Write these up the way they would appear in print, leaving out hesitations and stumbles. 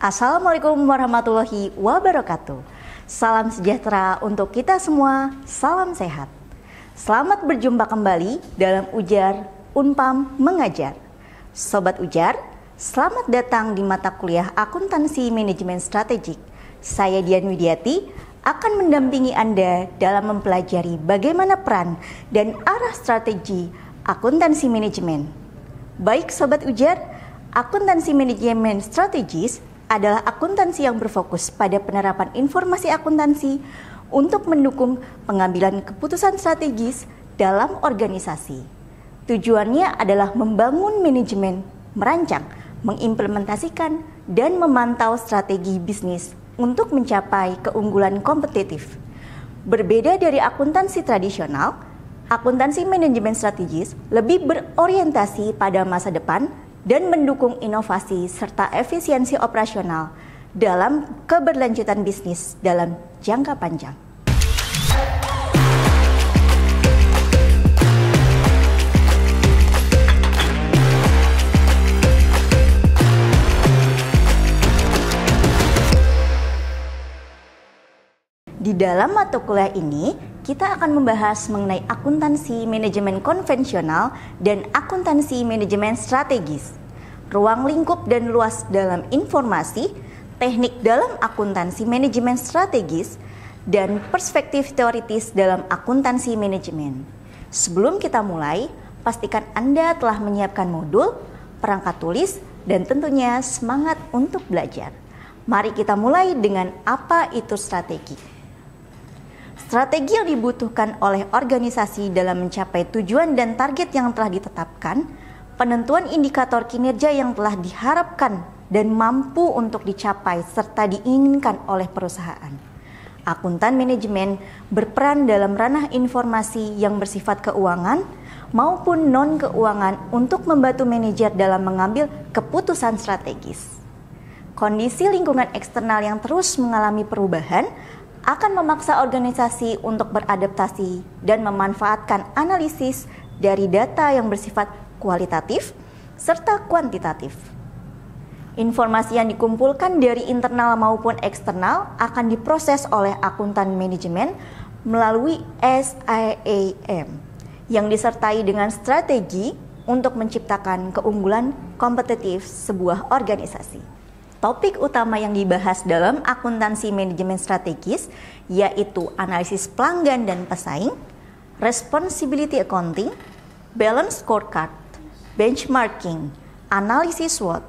Assalamualaikum warahmatullahi wabarakatuh. Salam sejahtera untuk kita semua, salam sehat. Selamat berjumpa kembali dalam Ujar Unpam Mengajar. Sobat Ujar, selamat datang di mata kuliah Akuntansi Manajemen Strategik. Saya Dian Widiati akan mendampingi Anda dalam mempelajari bagaimana peran dan arah strategi akuntansi manajemen. Baik Sobat Ujar, akuntansi manajemen strategis adalah akuntansi yang berfokus pada penerapan informasi akuntansi untuk mendukung pengambilan keputusan strategis dalam organisasi. Tujuannya adalah membangun manajemen, merancang, mengimplementasikan, dan memantau strategi bisnis untuk mencapai keunggulan kompetitif. Berbeda dari akuntansi tradisional, akuntansi manajemen strategis lebih berorientasi pada masa depan dan mendukung inovasi serta efisiensi operasional dalam keberlanjutan bisnis dalam jangka panjang. Di dalam mata kuliah ini, kita akan membahas mengenai akuntansi manajemen konvensional dan akuntansi manajemen strategis, ruang lingkup dan luas dalam informasi, teknik dalam akuntansi manajemen strategis, dan perspektif teoritis dalam akuntansi manajemen. Sebelum kita mulai, pastikan Anda telah menyiapkan modul, perangkat tulis, dan tentunya semangat untuk belajar. Mari kita mulai dengan apa itu strategi. Strategi yang dibutuhkan oleh organisasi dalam mencapai tujuan dan target yang telah ditetapkan, penentuan indikator kinerja yang telah diharapkan dan mampu untuk dicapai serta diinginkan oleh perusahaan. Akuntan manajemen berperan dalam ranah informasi yang bersifat keuangan maupun non-keuangan untuk membantu manajer dalam mengambil keputusan strategis. Kondisi lingkungan eksternal yang terus mengalami perubahan akan memaksa organisasi untuk beradaptasi dan memanfaatkan analisis dari data yang bersifat kualitatif serta kuantitatif. Informasi yang dikumpulkan dari internal maupun eksternal akan diproses oleh akuntan manajemen melalui SIAM yang disertai dengan strategi untuk menciptakan keunggulan kompetitif sebuah organisasi. Topik utama yang dibahas dalam akuntansi manajemen strategis yaitu analisis pelanggan dan pesaing, responsibility accounting, balance scorecard, benchmarking, analisis SWOT,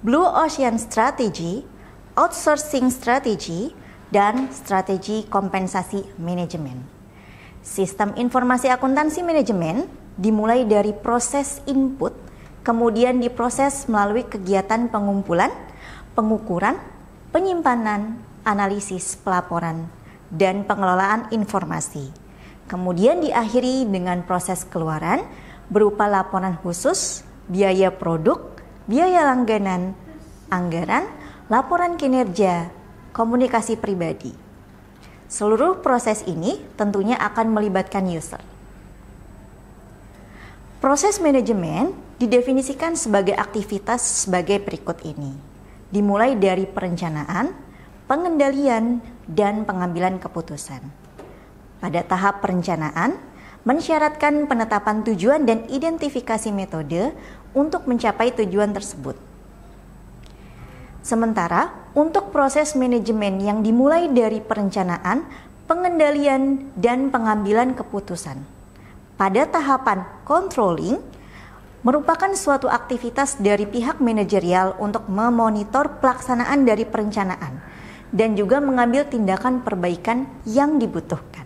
blue ocean strategy, outsourcing strategy, dan strategi kompensasi manajemen. Sistem informasi akuntansi manajemen dimulai dari proses input, kemudian diproses melalui kegiatan pengumpulan, pengukuran, penyimpanan, analisis pelaporan, dan pengelolaan informasi. Kemudian diakhiri dengan proses keluaran berupa laporan khusus, biaya produk, biaya langganan, anggaran, laporan kinerja, komunikasi pribadi. Seluruh proses ini tentunya akan melibatkan user. Proses manajemen didefinisikan sebagai aktivitas sebagai berikut ini. Dimulai dari perencanaan, pengendalian, dan pengambilan keputusan. Pada tahap perencanaan, mensyaratkan penetapan tujuan dan identifikasi metode untuk mencapai tujuan tersebut. Sementara, untuk proses manajemen yang dimulai dari perencanaan, pengendalian, dan pengambilan keputusan. Pada tahapan controlling, merupakan suatu aktivitas dari pihak manajerial untuk memonitor pelaksanaan dari perencanaan dan juga mengambil tindakan perbaikan yang dibutuhkan.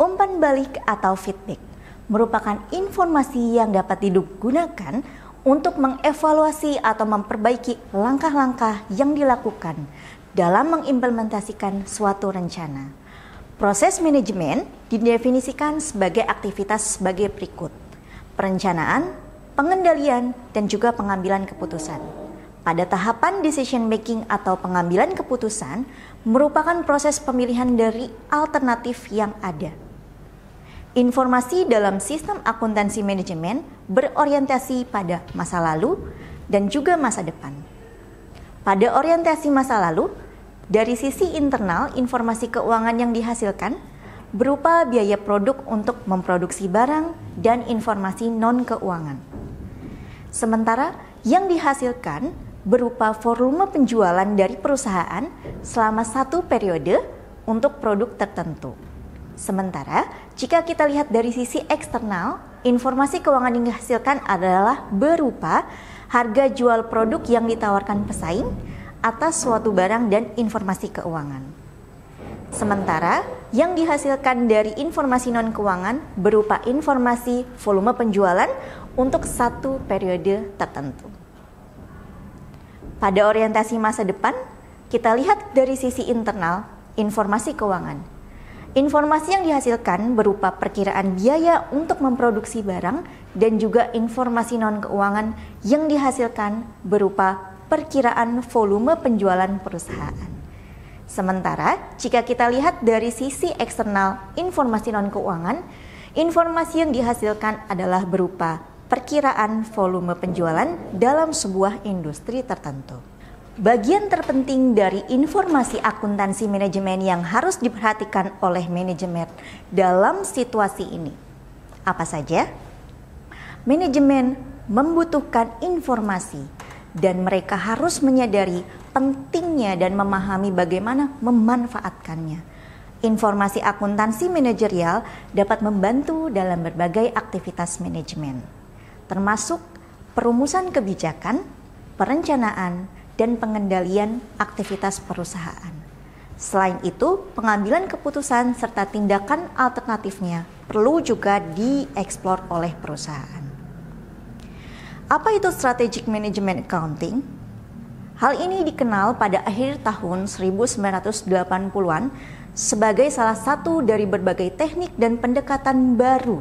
Umpan balik atau feedback merupakan informasi yang dapat digunakan untuk mengevaluasi atau memperbaiki langkah-langkah yang dilakukan dalam mengimplementasikan suatu rencana. Proses manajemen didefinisikan sebagai aktivitas sebagai berikut: perencanaan, pengendalian, dan juga pengambilan keputusan. Pada tahapan decision making atau pengambilan keputusan merupakan proses pemilihan dari alternatif yang ada. Informasi dalam sistem akuntansi manajemen berorientasi pada masa lalu dan juga masa depan. Pada orientasi masa lalu, dari sisi internal, informasi keuangan yang dihasilkan berupa biaya produk untuk memproduksi barang dan informasi non-keuangan. Sementara yang dihasilkan berupa volume penjualan dari perusahaan selama satu periode untuk produk tertentu. Sementara jika kita lihat dari sisi eksternal, informasi keuangan yang dihasilkan adalah berupa harga jual produk yang ditawarkan pesaing atas suatu barang dan informasi keuangan. Sementara yang dihasilkan dari informasi non-keuangan berupa informasi volume penjualan untuk satu periode tertentu. Pada orientasi masa depan, kita lihat dari sisi internal informasi keuangan. Informasi yang dihasilkan berupa perkiraan biaya untuk memproduksi barang dan juga informasi non-keuangan yang dihasilkan berupa perkiraan volume penjualan perusahaan. Sementara jika kita lihat dari sisi eksternal informasi non-keuangan, informasi yang dihasilkan adalah berupa perkiraan volume penjualan dalam sebuah industri tertentu. Bagian terpenting dari informasi akuntansi manajemen yang harus diperhatikan oleh manajemen dalam situasi ini apa saja? Manajemen membutuhkan informasi dan mereka harus menyadari pentingnya dan memahami bagaimana memanfaatkannya. Informasi akuntansi manajerial dapat membantu dalam berbagai aktivitas manajemen, termasuk perumusan kebijakan, perencanaan, dan pengendalian aktivitas perusahaan. Selain itu, pengambilan keputusan serta tindakan alternatifnya perlu juga dieksplor oleh perusahaan. Apa itu strategic management accounting? Hal ini dikenal pada akhir tahun 1980-an sebagai salah satu dari berbagai teknik dan pendekatan baru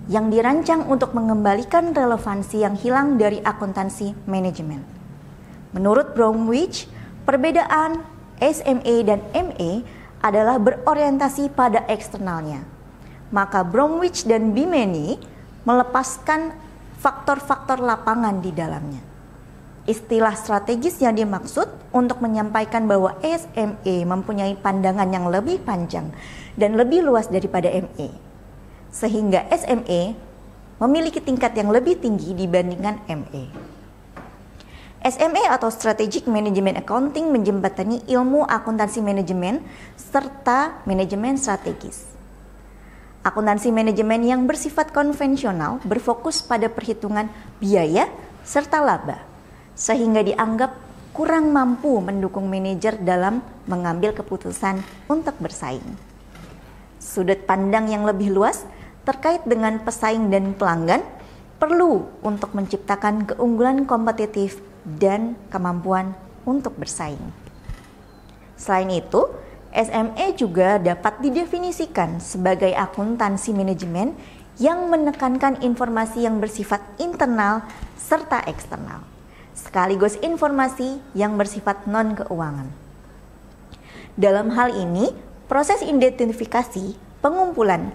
yang dirancang untuk mengembalikan relevansi yang hilang dari akuntansi manajemen. Menurut Bromwich, perbedaan SMA dan MA adalah berorientasi pada eksternalnya. Maka Bromwich dan Bimini melepaskan faktor-faktor lapangan di dalamnya. Istilah strategis yang dimaksud untuk menyampaikan bahwa SMA mempunyai pandangan yang lebih panjang dan lebih luas daripada MA. Sehingga SMA memiliki tingkat yang lebih tinggi dibandingkan MA. SMA atau Strategic Management Accounting menjembatani ilmu akuntansi manajemen serta manajemen strategis. Akuntansi manajemen yang bersifat konvensional berfokus pada perhitungan biaya serta laba, sehingga dianggap kurang mampu mendukung manajer dalam mengambil keputusan untuk bersaing. Sudut pandang yang lebih luas terkait dengan pesaing dan pelanggan perlu untuk menciptakan keunggulan kompetitif dan kemampuan untuk bersaing. Selain itu, SMA juga dapat didefinisikan sebagai akuntansi manajemen yang menekankan informasi yang bersifat internal serta eksternal, sekaligus informasi yang bersifat non-keuangan. Dalam hal ini, proses identifikasi, pengumpulan,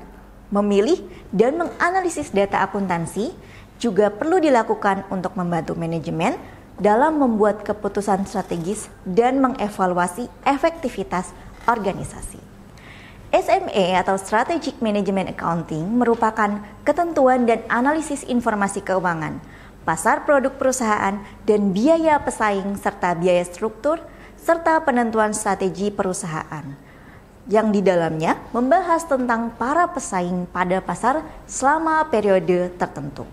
memilih, dan menganalisis data akuntansi juga perlu dilakukan untuk membantu manajemen dalam membuat keputusan strategis dan mengevaluasi efektivitas organisasi. SMA atau Strategic Management Accounting merupakan ketentuan dan analisis informasi keuangan, pasar produk perusahaan, dan biaya pesaing serta biaya struktur, serta penentuan strategi perusahaan, yang di dalamnya membahas tentang para pesaing pada pasar selama periode tertentu.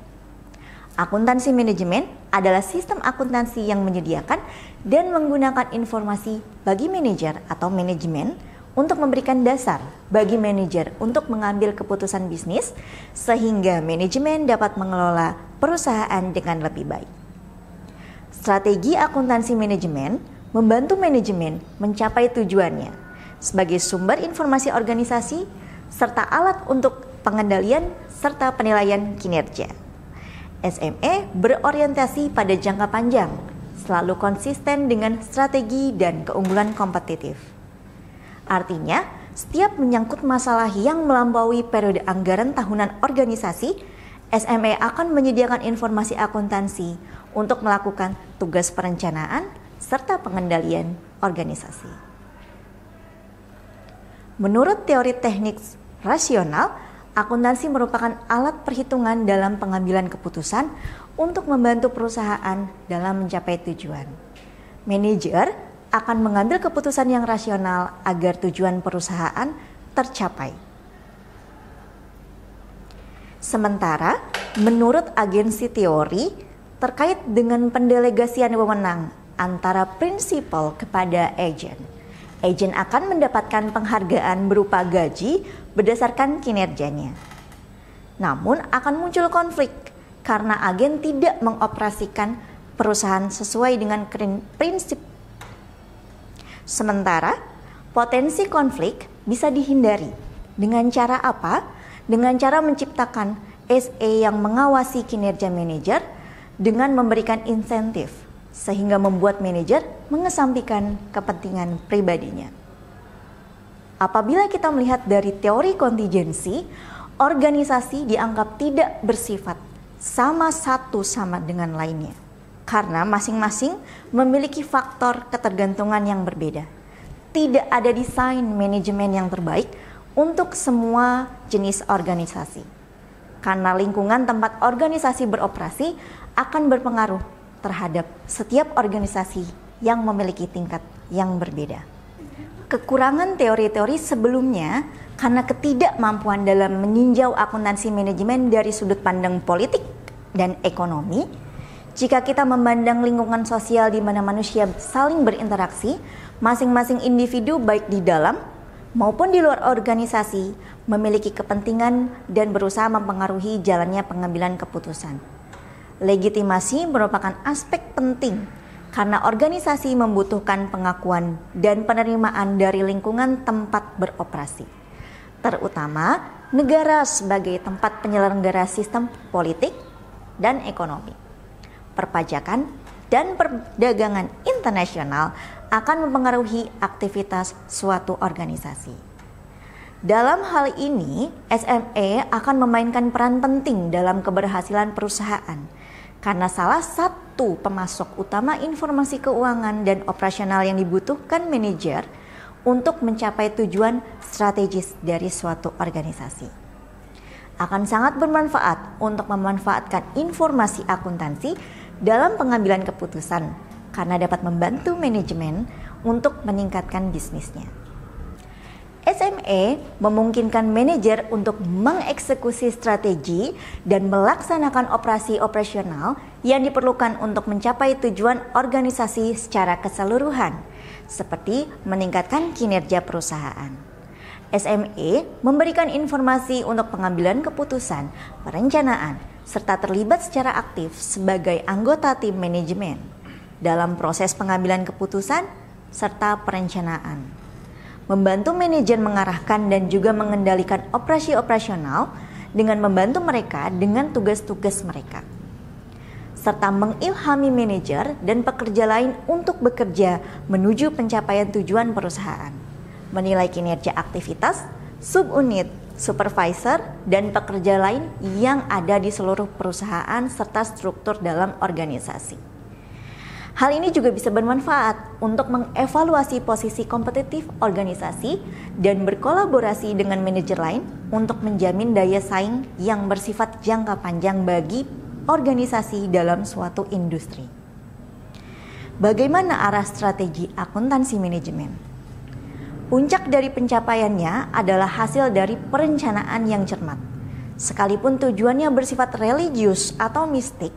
Akuntansi manajemen adalah sistem akuntansi yang menyediakan dan menggunakan informasi bagi manajer atau manajemen untuk memberikan dasar bagi manajer untuk mengambil keputusan bisnis sehingga manajemen dapat mengelola perusahaan dengan lebih baik. Strategi akuntansi manajemen membantu manajemen mencapai tujuannya sebagai sumber informasi organisasi serta alat untuk pengendalian serta penilaian kinerja. SMA berorientasi pada jangka panjang, selalu konsisten dengan strategi dan keunggulan kompetitif. Artinya, setiap menyangkut masalah yang melampaui periode anggaran tahunan organisasi, SMA akan menyediakan informasi akuntansi untuk melakukan tugas perencanaan serta pengendalian organisasi. Menurut teori teknik rasional, akuntansi merupakan alat perhitungan dalam pengambilan keputusan untuk membantu perusahaan dalam mencapai tujuan. Manajer akan mengambil keputusan yang rasional agar tujuan perusahaan tercapai. Sementara, menurut agensi teori, terkait dengan pendelegasian wewenang antara prinsipal kepada agen, agen akan mendapatkan penghargaan berupa gaji berdasarkan kinerjanya. Namun akan muncul konflik karena agen tidak mengoperasikan perusahaan sesuai dengan prinsip. Sementara, potensi konflik bisa dihindari. Dengan cara apa? Dengan cara menciptakan SE yang mengawasi kinerja manajer dengan memberikan insentif, sehingga membuat manajer mengesampingkan kepentingan pribadinya. Apabila kita melihat dari teori kontingensi, organisasi dianggap tidak bersifat sama satu sama dengan lainnya, karena masing-masing memiliki faktor ketergantungan yang berbeda. Tidak ada desain manajemen yang terbaik untuk semua jenis organisasi, karena lingkungan tempat organisasi beroperasi akan berpengaruh terhadap setiap organisasi yang memiliki tingkat yang berbeda. Kekurangan teori-teori sebelumnya karena ketidakmampuan dalam meninjau akuntansi manajemen dari sudut pandang politik dan ekonomi. Jika kita memandang lingkungan sosial di mana manusia saling berinteraksi, masing-masing individu baik di dalam maupun di luar organisasi memiliki kepentingan dan berusaha mempengaruhi jalannya pengambilan keputusan. Legitimasi merupakan aspek penting karena organisasi membutuhkan pengakuan dan penerimaan dari lingkungan tempat beroperasi, terutama negara sebagai tempat penyelenggara sistem politik dan ekonomi. Perpajakan dan perdagangan internasional akan mempengaruhi aktivitas suatu organisasi. Dalam hal ini, SME akan memainkan peran penting dalam keberhasilan perusahaan karena salah satu pemasok utama informasi keuangan dan operasional yang dibutuhkan manajer untuk mencapai tujuan strategis dari suatu organisasi. Akan sangat bermanfaat untuk memanfaatkan informasi akuntansi dalam pengambilan keputusan karena dapat membantu manajemen untuk meningkatkan bisnisnya. SME memungkinkan manajer untuk mengeksekusi strategi dan melaksanakan operasi operasional yang diperlukan untuk mencapai tujuan organisasi secara keseluruhan, seperti meningkatkan kinerja perusahaan. SME memberikan informasi untuk pengambilan keputusan, perencanaan, serta terlibat secara aktif sebagai anggota tim manajemen dalam proses pengambilan keputusan serta perencanaan. Membantu manajer mengarahkan dan juga mengendalikan operasi operasional dengan membantu mereka dengan tugas-tugas mereka, serta mengilhami manajer dan pekerja lain untuk bekerja menuju pencapaian tujuan perusahaan, menilai kinerja aktivitas, subunit, supervisor, dan pekerja lain yang ada di seluruh perusahaan serta struktur dalam organisasi. Hal ini juga bisa bermanfaat untuk mengevaluasi posisi kompetitif organisasi dan berkolaborasi dengan manajer lain untuk menjamin daya saing yang bersifat jangka panjang bagi organisasi dalam suatu industri. Bagaimana arah strategi akuntansi manajemen? Puncak dari pencapaiannya adalah hasil dari perencanaan yang cermat. Sekalipun tujuannya bersifat religius atau mistik,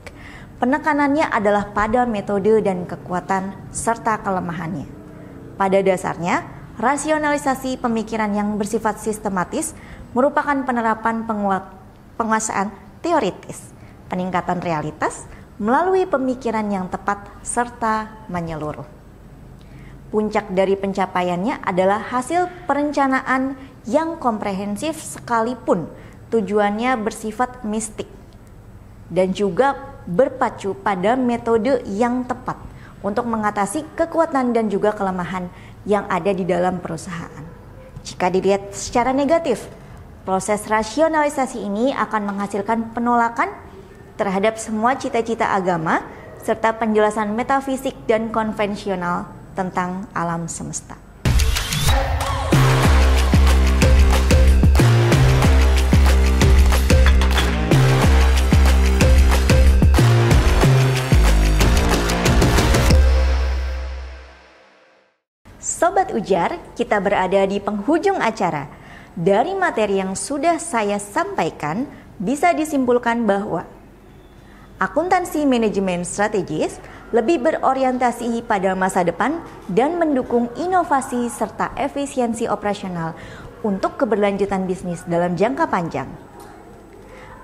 penekanannya adalah pada metode dan kekuatan serta kelemahannya. Pada dasarnya, rasionalisasi pemikiran yang bersifat sistematis merupakan penerapan penguasaan teoritis, peningkatan realitas melalui pemikiran yang tepat serta menyeluruh. Puncak dari pencapaiannya adalah hasil perencanaan yang komprehensif sekalipun tujuannya bersifat mistik dan juga berpacu pada metode yang tepat untuk mengatasi kekuatan dan juga kelemahan yang ada di dalam perusahaan. Jika dilihat secara negatif, proses rasionalisasi ini akan menghasilkan penolakan terhadap semua cita-cita agama serta penjelasan metafisik dan konvensional tentang alam semesta. Sobat Ujar, kita berada di penghujung acara. Dari materi yang sudah saya sampaikan, bisa disimpulkan bahwa akuntansi manajemen strategis lebih berorientasi pada masa depan dan mendukung inovasi serta efisiensi operasional untuk keberlanjutan bisnis dalam jangka panjang.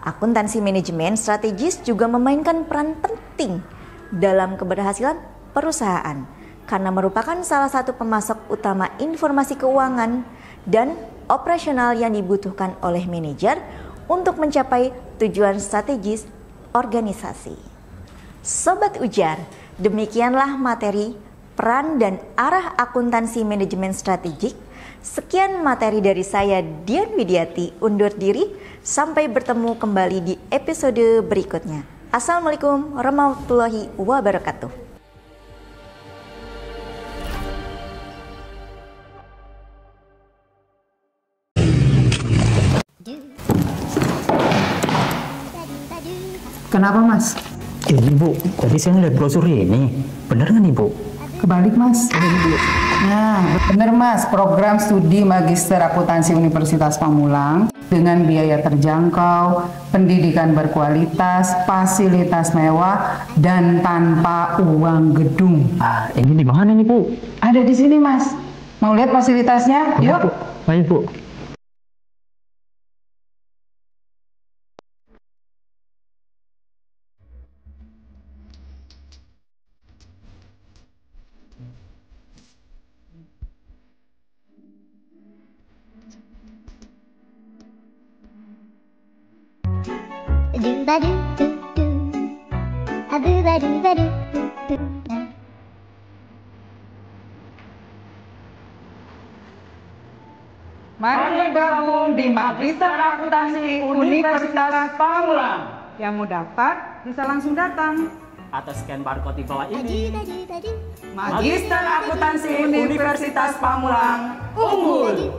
Akuntansi manajemen strategis juga memainkan peran penting dalam keberhasilan perusahaan karena merupakan salah satu pemasok utama informasi keuangan dan operasional yang dibutuhkan oleh manajer untuk mencapai tujuan strategis organisasi. Sobat Ujar, demikianlah materi, peran dan arah akuntansi manajemen strategik. Sekian materi dari saya, Dian Widiati, undur diri. Sampai bertemu kembali di episode berikutnya. Assalamualaikum warahmatullahi wabarakatuh. Kenapa Mas? Ini Bu, tadi saya ngeliat brosur ini. Bener nggak nih Bu? Kebalik Mas. Nah, bener Mas. Program studi Magister Akuntansi Universitas Pamulang dengan biaya terjangkau, pendidikan berkualitas, fasilitas mewah, dan tanpa uang gedung. Ini di mana nih Bu? Ada di sini Mas. Mau lihat fasilitasnya? Yuk. Bu. Ayo Bu. Mari bergabung di Magister Akuntansi Universitas Pamulang. Yang mau daftar bisa langsung datang. Atau scan barcode di bawah ini. Magister Akuntansi Universitas Pamulang unggul.